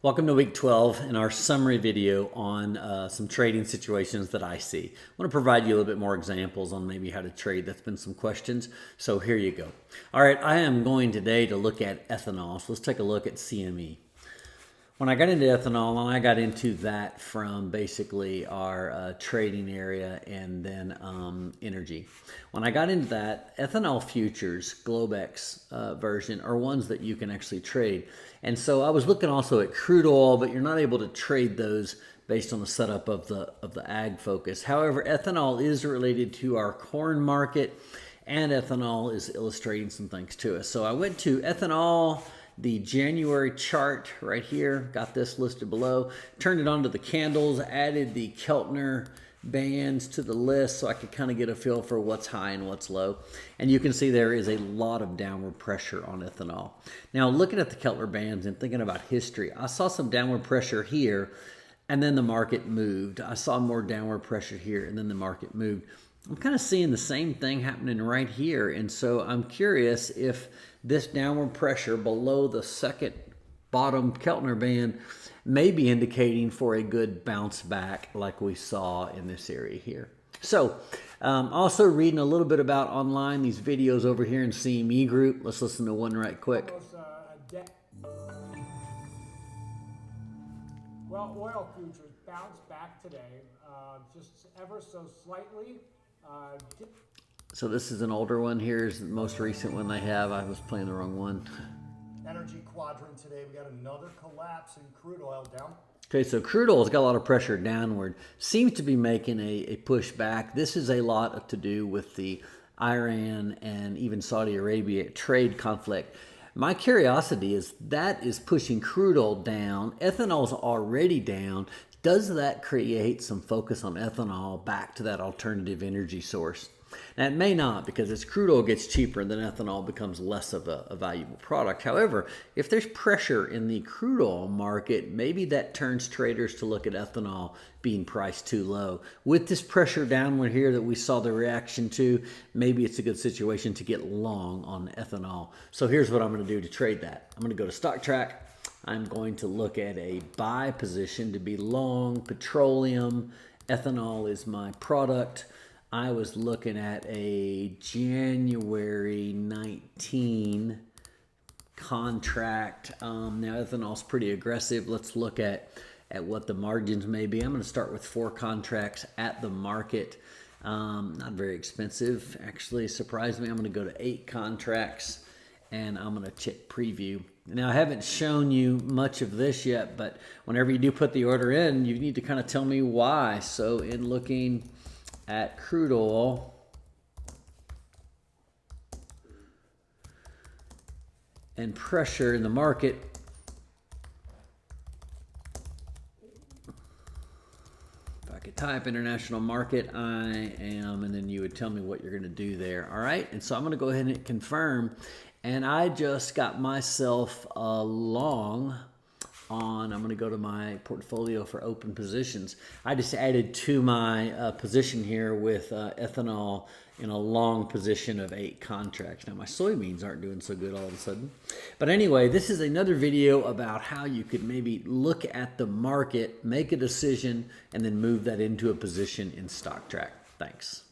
Welcome to week 12 in our summary video on some trading situations that I see. I want to provide you a little bit more examples on maybe how to trade. That's been some questions. So here you go. All right, I am going today to look at ethanol. So let's take a look at CME. When I got into ethanol, and I got into that from basically our trading area and then energy. When I got into that, ethanol futures, Globex version, are ones that you can actually trade. And so I was looking also at crude oil, but you're not able to trade those based on the setup of the ag focus. However, ethanol is related to our corn market, and ethanol is illustrating some things to us. So I went to ethanol, the January chart right here, got this listed below, turned it onto the candles, added the Keltner bands to the list so I could kind of get a feel for what's high and what's low. And you can see there is a lot of downward pressure on ethanol. Now, looking at the Keltner bands and thinking about history, I saw some downward pressure here, and then the market moved. I saw more downward pressure here, and then the market moved. I'm kind of seeing the same thing happening right here, and so I'm curious if this downward pressure below the second bottom Keltner band may be indicating for a good bounce back like we saw in this area here. So also reading a little bit about online, these videos over here in CME group. Let's listen to one right quick. Well, oil futures bounced back today, just ever so slightly. So this is an older one. Here's the most recent one they have. I was playing the wrong one. Energy quadrant today. We got another collapse in crude oil down. Okay, so crude oil's got a lot of pressure downward. Seems to be making a push back. This is a lot to do with the Iran and even Saudi Arabia trade conflict. My curiosity is that is pushing crude oil down. Ethanol's already down. Does that create some focus on ethanol back to that alternative energy source? Now, it may not, because as crude oil gets cheaper, then ethanol becomes less of a valuable product. However, if there's pressure in the crude oil market, maybe that turns traders to look at ethanol being priced too low. With this pressure downward here that we saw the reaction to, maybe it's a good situation to get long on ethanol. So here's what I'm going to do to trade that. I'm going to go to Stock Track. I'm going to look at a buy position to be long petroleum. Ethanol is my product. I was looking at a January 19 contract. Now ethanol's pretty aggressive. Let's look at what the margins may be. I'm going to start with 4 contracts at the market. Not very expensive, actually. Surprised me. I'm going to go to 8 contracts, and I'm going to check preview. Now, I haven't shown you much of this yet, but whenever you do put the order in, you need to kind of tell me why. So in looking at crude oil, and pressure in the market, if I could type international market, I am, and then you would tell me what you're going to do there. All right, and so I'm going to go ahead and hit confirm, and I just got myself a long on. I'm going to go to my portfolio for open positions. I just added to my position here with ethanol in a long position of 8 contracts. Now my soybeans aren't doing so good all of a sudden. But anyway, this is another video about how you could maybe look at the market, make a decision, and then move that into a position in Stock Track. Thanks.